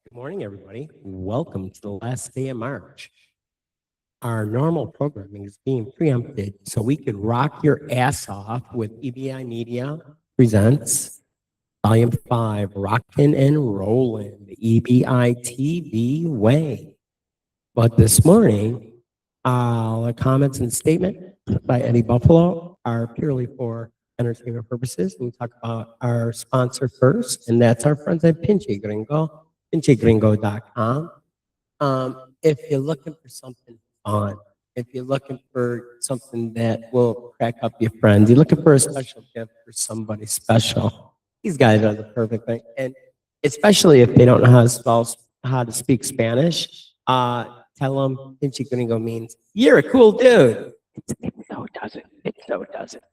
Good morning, everybody. Welcome to the last day of March. Our normal programming is being preempted so we could rock your ass off with EBI Media presents Volume 5, Rockin' and Rollin', the EBI TV way. But this morning, the comments and statement by Eddie Buffalo are purely for entertainment purposes. We talk about our sponsor first, and that's our friends at Pinche Gringo, pinchegringo.com. If you're looking for something fun, if you're looking for something that will crack up your friends, you're looking for a special gift for somebody special, these guys are the perfect thing. And especially if they don't know how to speak Spanish, tell them Pinche Gringo means you're a cool dude. It so doesn't. It so doesn't.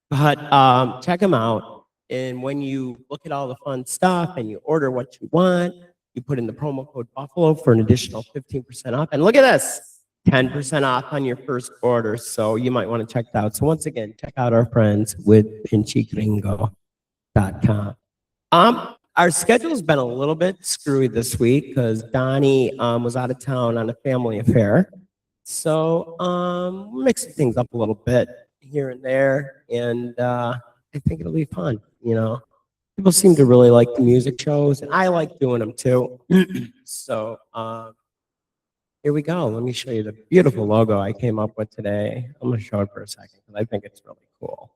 But check them out. And when you look at all the fun stuff and you order what you want, you put in the promo code Buffalo for an additional 15% off. And look at this, 10% off on your first order. So you might want to check it out. So once again, check out our friends with pinchegringo.com. Our schedule's been a little bit screwy this week because Donnie was out of town on a family affair. So we're mixing things up a little bit here and there. And I think it'll be fun, you know. People seem to really like the music shows, and I like doing them too. So here we go. Let me show you the beautiful logo I came up with today. I'm going to show it for a second because I think it's really cool.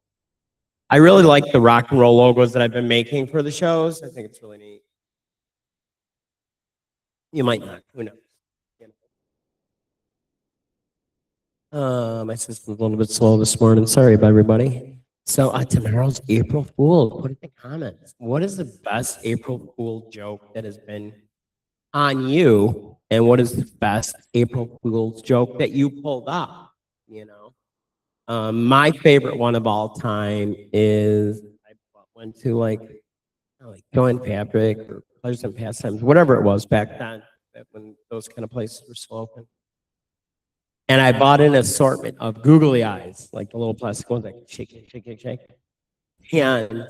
I really like the rock and roll logos that I've been making for the shows. I think it's really neat. You might not. Who knows? My system's a little bit slow this morning. Sorry about everybody. So tomorrow's April Fool. Put in the comments. What is the best April Fool joke that has been on you? And what is the best April Fool's joke that you pulled up? You know, my favorite one of all time is I went to like Joanne Fabric or Pleasures and Pastimes, whatever it was back then, when those kind of places were still open. And I bought an assortment of googly eyes, like the little plastic ones that shake, shake, shake, shake, shake. And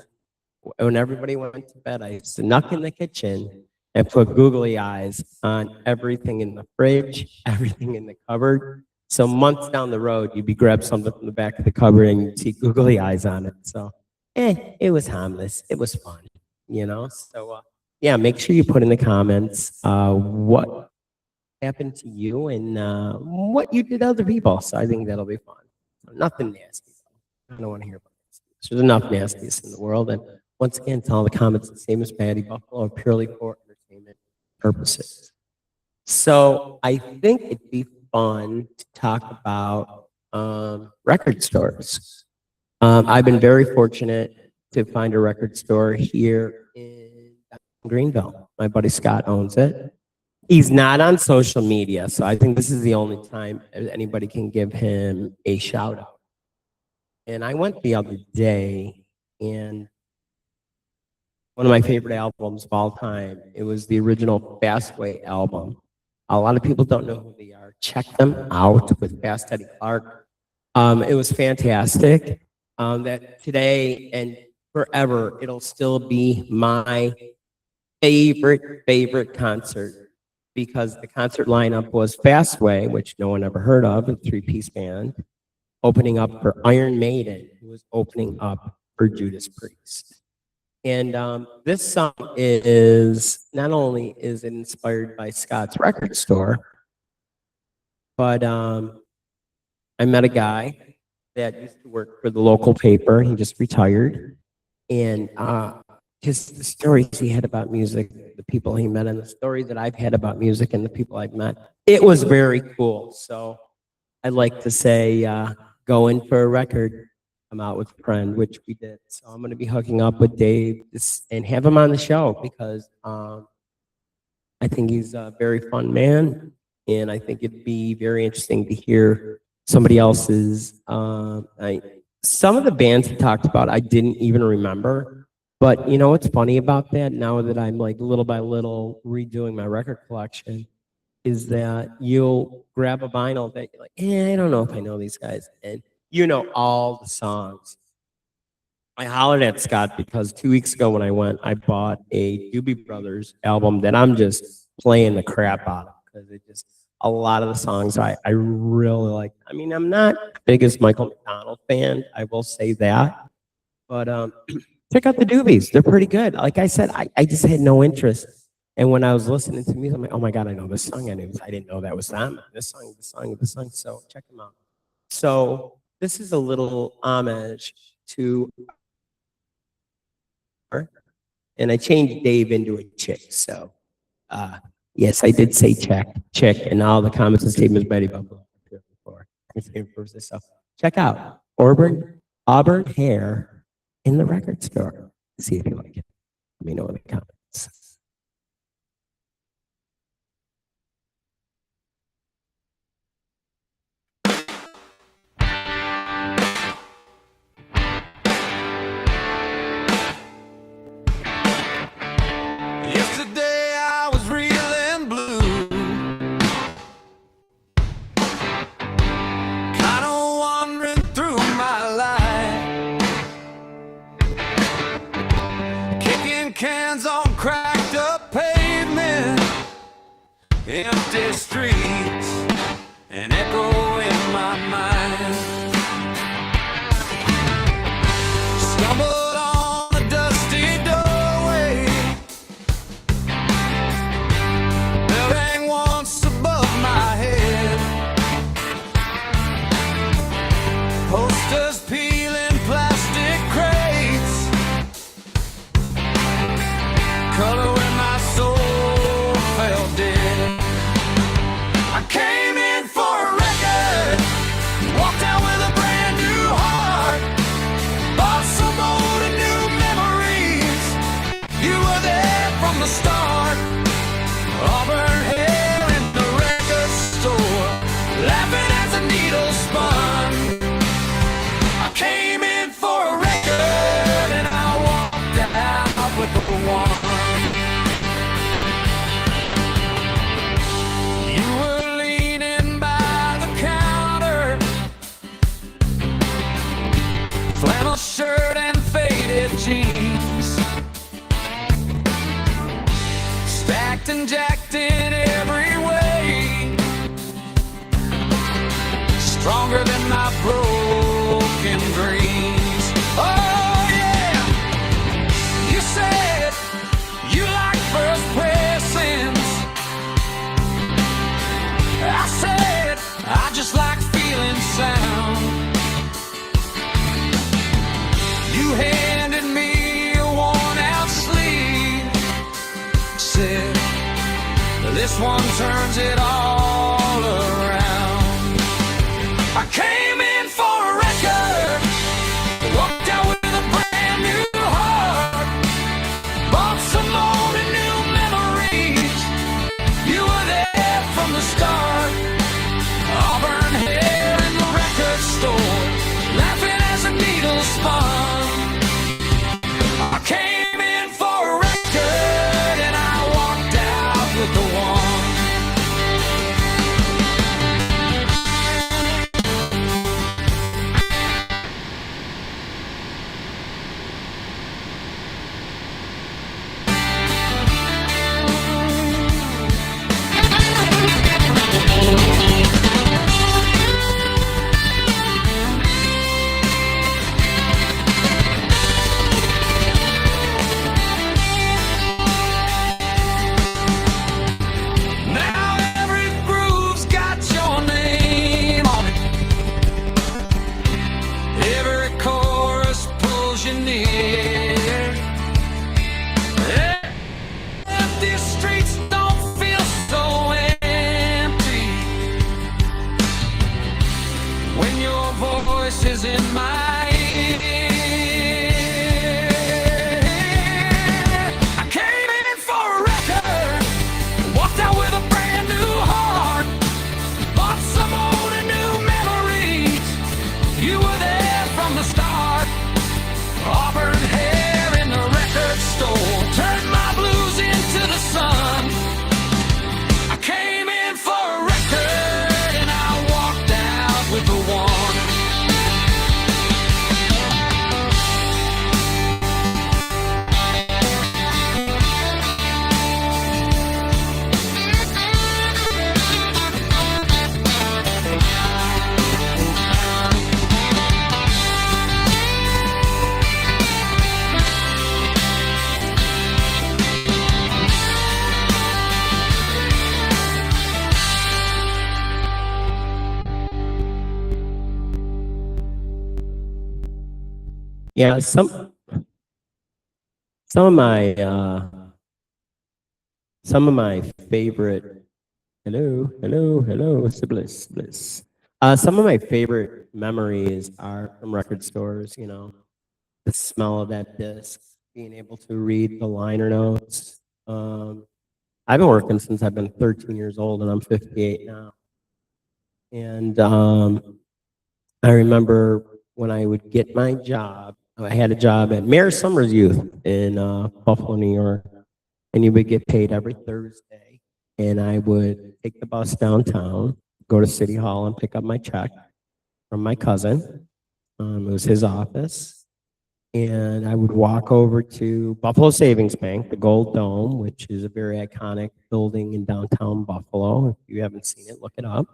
when everybody went to bed, I snuck in the kitchen and put googly eyes on everything in the fridge, everything in the cupboard. So months down the road, you'd be grab something from the back of the cupboard and you'd see googly eyes on it. So, it was harmless. It was fun, you know? So, yeah, make sure you put in the comments what happened to you and what you did to other people. So I think that'll be fun. Nothing nasty. I don't want to hear about this. There's enough nastiness in the world. And once again, tell all the comments the same as Patty Buffalo are purely for entertainment purposes. So I think it'd be fun to talk about record stores. I've been very fortunate to find a record store here in Greenville. My buddy Scott owns it. He's not on social media, so I think this is the only time anybody can give him a shout out. And I went the other day, and one of my favorite albums of all time, it was the original Fastway album. A lot of people don't know who they are. Check them out with Fast Eddie Clark. It was fantastic. That today and forever, it'll still be my favorite concert, because the concert lineup was Fastway, which no one ever heard of, a three-piece band, opening up for Iron Maiden, who was opening up for Judas Priest. And this song is not only is it inspired by Scott's record store, but I met a guy that used to work for the local paper. He just retired, and the stories he had about music, the people he met, and the stories that I've had about music and the people I've met, it was very cool. So I'd like to say, go in for a record, come out with a friend, which we did. So I'm going to be hooking up with Dave and have him on the show because I think he's a very fun man, and I think it'd be very interesting to hear somebody else's. Some of the bands he talked about, I didn't even remember. But you know what's funny about that, now that I'm like little by little redoing my record collection, is that you'll grab a vinyl that you're like, I don't know if I know these guys. And you know all the songs. I hollered at Scott because 2 weeks ago when I went, I bought a Doobie Brothers album that I'm just playing the crap out of because it just a lot of the songs I really like. I mean, I'm not the biggest Michael McDonald fan, I will say that, but check out the Doobies. They're pretty good. Like I said, I just had no interest. And when I was listening to music, I'm like, oh my God, I know this song. I didn't know that was them. This song, this song, this song. So check them out. So this is a little homage to, and I changed Dave into a chick. So yes, I did say chick, and all the comments and statements Betty Buffalo before. So check out Auburn hair in the record store. See if you like it. Let me know in the comments. Yesterday I was reeling blue, kind of wandering through my life, kicking cans on cracked up pavement, empty streets, an echo in my mind. Stumbled on a dusty doorway, bell rang once above my head, posters peeling plastic crates, color when my soul felt dead. I came in for a record, walked out with a brand new heart, bought some old and new memories. You were there from the start. Auburn hair in the record store, laughing as the needle spun. I came in for a record and I walked out with the one. You were leaning by the counter, flannel shirt and faded jeans, stacked and jacked in every way, stronger than my broken dreams. Oh yeah, you said you like first pressings. I said I just like feeling sound. You handed me a worn out sleeve, said this one turns it all around. I came in for a record, walked out with a brand new heart, bought some old and new memories. You were there from the start. Auburn hair in the record store, laughing as the needle spun. I came in for a record and I walked out with the one. Now every groove's got your name on it, every chorus pulls you near. Empty streets don't feel so empty when your voice is in my ear. I came in for a record, walked out with a brand new heart, bought some old and new memories. You were there from the start. Auburn hair in the record store, turned my blues into the sun. I came in for a record and I walked out with the one. Yeah, some of my some of my favorite hello bliss. Some of my favorite memories are from record stores, you know, the smell of that disc, being able to read the liner notes. I've been working since I've been 13 years old and I'm 58 now. And I remember when I would get my job, I had a job at Mayor Summers Youth in Buffalo, New York, and you would get paid every Thursday. And I would take the bus downtown, go to City Hall and pick up my check from my cousin. It was his office. And I would walk over to Buffalo Savings Bank, the Gold Dome, which is a very iconic building in downtown Buffalo. If you haven't seen it, look it up.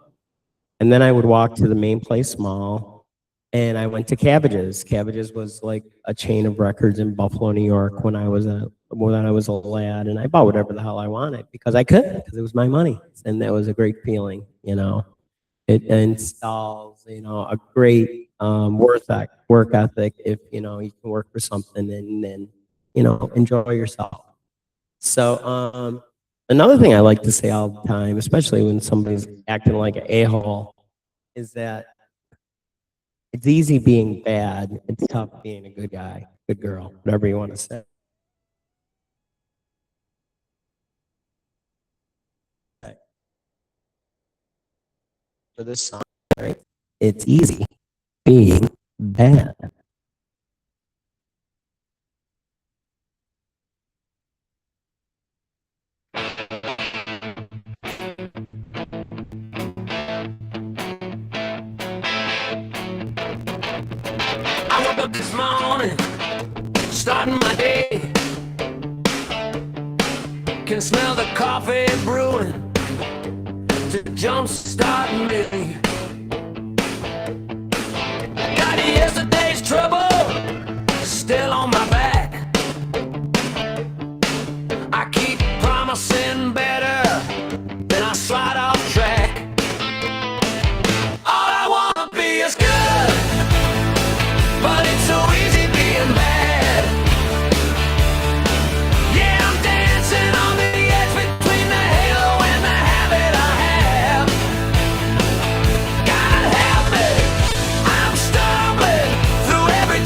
And then I would walk to the Main Place Mall, and I went to Cabbages. Cabbages was like a chain of records in Buffalo, New York when I was a lad, and I bought whatever the hell I wanted because I could, because it was my money, and that was a great feeling, you know. It installs, you know, a great work ethic if, you know, you can work for something and then, you know, enjoy yourself. So another thing I like to say all the time, especially when somebody's acting like an a-hole, is that it's easy being bad. It's tough being a good guy, good girl, whatever you want to say. For this song, right? It's easy being bad. I woke up this morning, starting my day. Can smell the coffee brewing to jumpstart me. Got yesterday's trouble still on my back. I keep promising better, then I slide off track. All I wanna be is good, but it's so easy being bad. Yeah, I'm dancing on the edge between the halo and the habit I have. God help me, I'm stumbling through every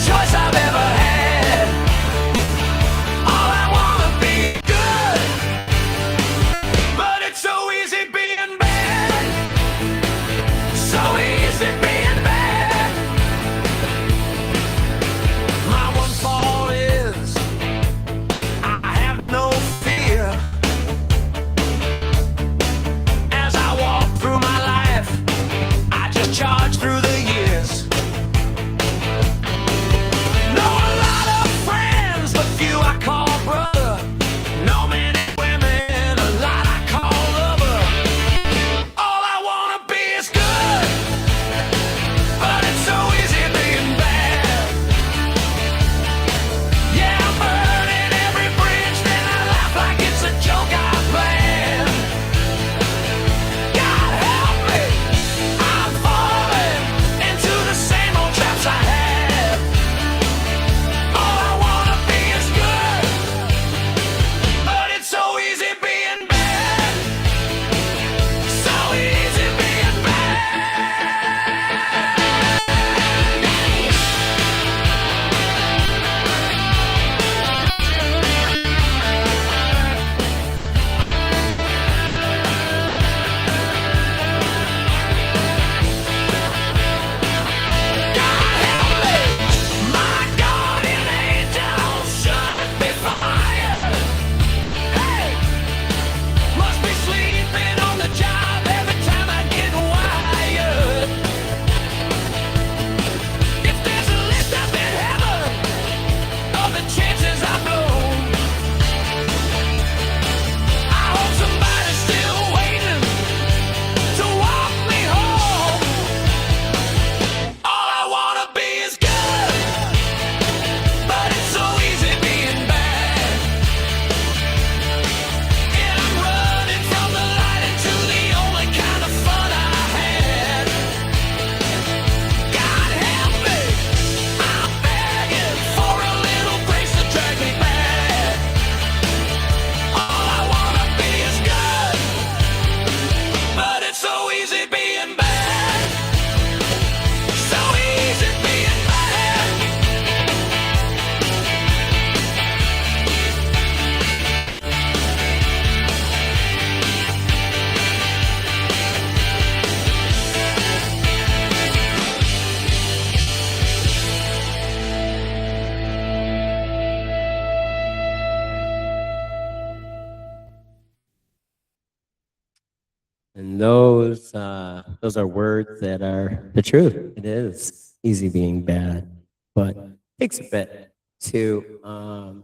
And those are words that are the truth. It is easy being bad, but it takes a bit to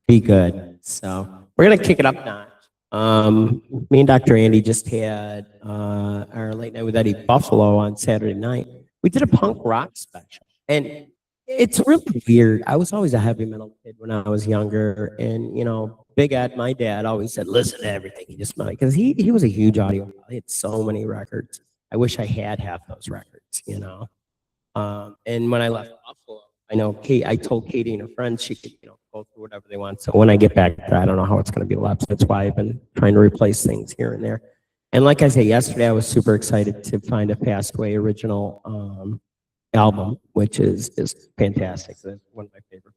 be good. So we're gonna kick it up a notch. Me and Dr. Andy just had our late night with Eddie Buffalo on Saturday night. We did a punk rock special, and it's really weird. I was always a heavy metal kid when I was younger, and Big Ed, my dad, always said, "Listen to everything you just might," because he was a huge audiophile. He had so many records. I wish I had half those records. And when I left Buffalo, I know Kate. I told Katie and her friends she could, go through whatever they want. So when I get back there, I don't know how it's going to be left. That's why I've been trying to replace things here and there. And like I said yesterday, I was super excited to find a Fastway original album, which is fantastic. It's one of my favorite.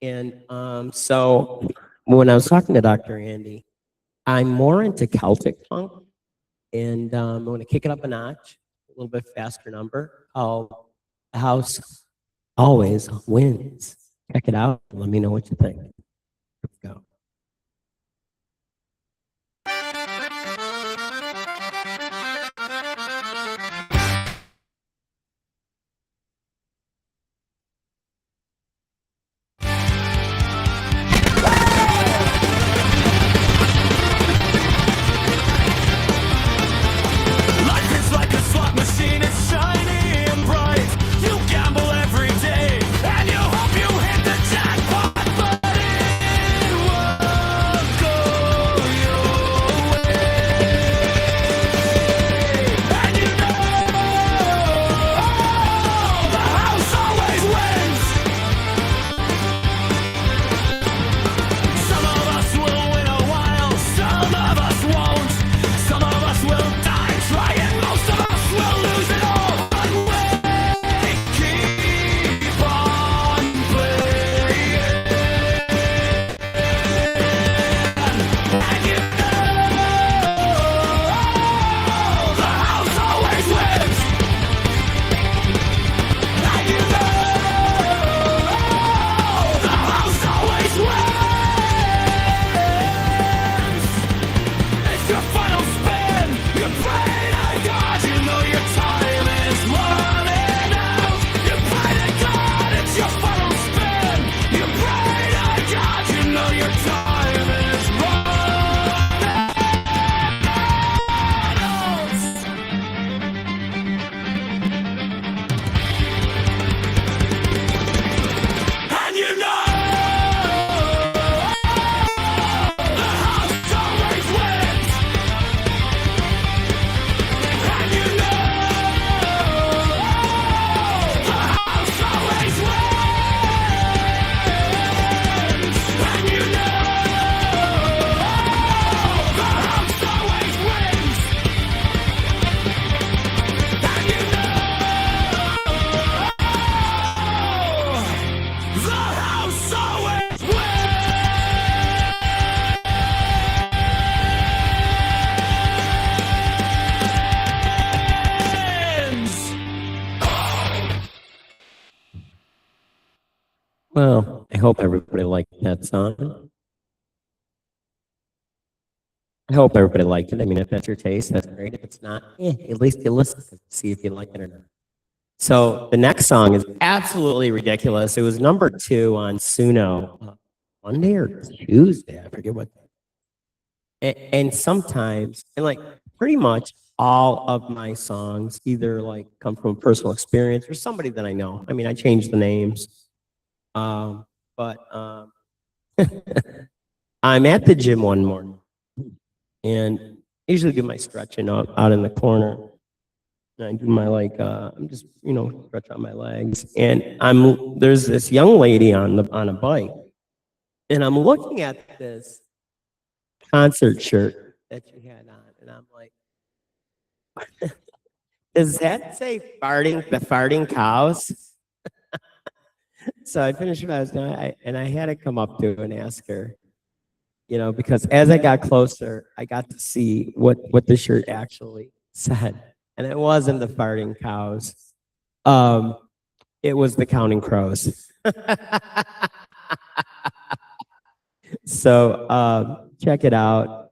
And so when I was talking to Dr. Andy, I'm more into Celtic funk, and I'm going to kick it up a notch, a little bit faster number called "The House Always Wins." Check it out. Let me know what you think. Here we go. Well, I hope everybody liked that song. I hope everybody liked it. I mean, if that's your taste, that's great. If it's not, at least you listen to see if you like it or not. So the next song is absolutely ridiculous. It was number 2 on Suno Monday or Tuesday. I forget what. And sometimes, and like pretty much all of my songs either like come from personal experience or somebody that I know. I mean, I changed the names. But I'm at the gym one morning and I usually do my stretching out in the corner. And I do my I'm just, stretch out my legs. And there's this young lady on a bike. And I'm looking at this concert shirt that you had on. And I'm like, does that say the farting cows? So I finished what I was doing, and I had to come up to her and ask her, because as I got closer, I got to see what the shirt actually said. And it wasn't the farting cows. It was the counting crows. So check it out.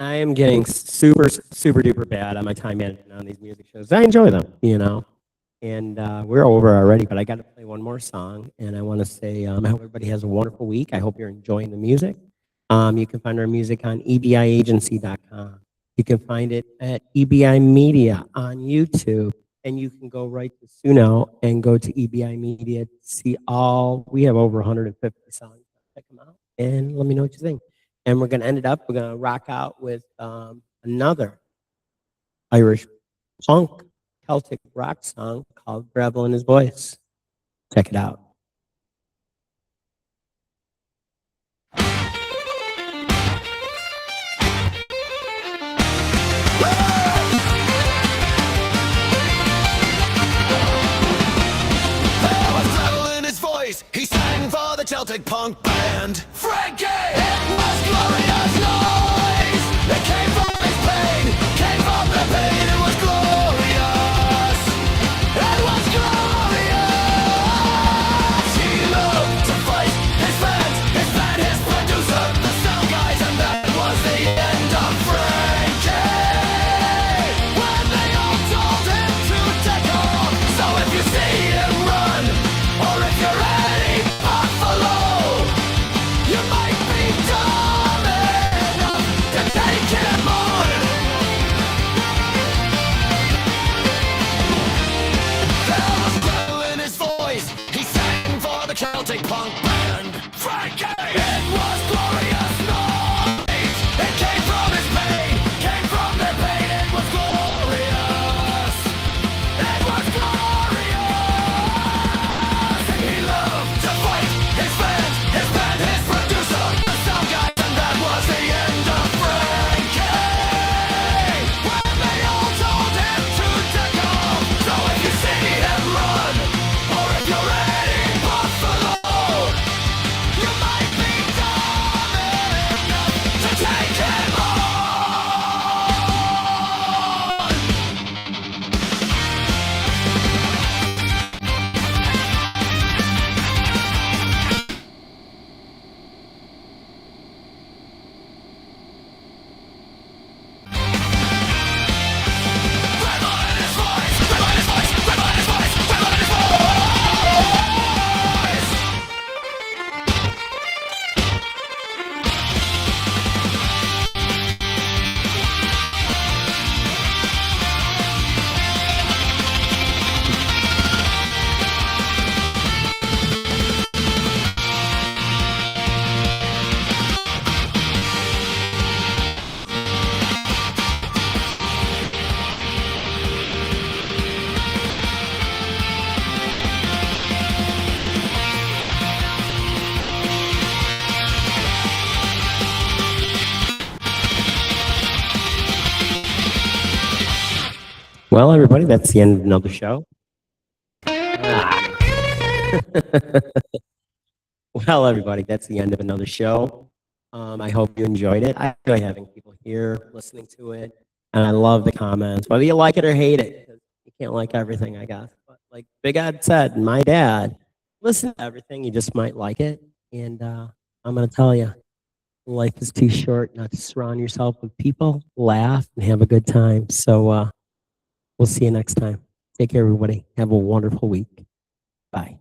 I am getting super, super duper bad on my time management on these music shows. I enjoy them, you know. And we're over already, but I got to play one more song. And I want to say, I hope everybody has a wonderful week. I hope you're enjoying the music. You can find our music on ebiagency.com. You can find it at EBI Media on YouTube. And you can go right to Suno and go to EBI Media to see we have over 150 songs. Check them out and let me know what you think. And we're going to end it up, we're going to rock out with another Irish punk Celtic rock song called Gravel in His Voice. Check it out. He sang for the Celtic punk band Frankie! It was glorious noise. It came from his pain. Came from the pain. It was glorious. It was glorious. He loved to fight his band, his producer, the sound guys, and that was the end of Frankie. When they all told him to take off. So if you see him run, or if you're Celtic punk band Frankie! It was glorious noise. It came from his pain. Came from the pain. It was glorious. It was glorious. He loved to fight his band, his producer, the sound guy, and that was the end of Frankie. When they all told him to take off. So if you see him run, or if you're ready, Well, everybody, that's the end of another show. Well, everybody, that's the end of another show. I hope you enjoyed it. I enjoy having people here listening to it, and I love the comments, whether you like it or hate it. 'Cause you can't like everything, I guess. But like Big Ed said, my dad, listen to everything. You just might like it. And I'm going to tell you, life is too short not to surround yourself with people, laugh, and have a good time. So we'll see you next time. Take care, everybody. Have a wonderful week. Bye.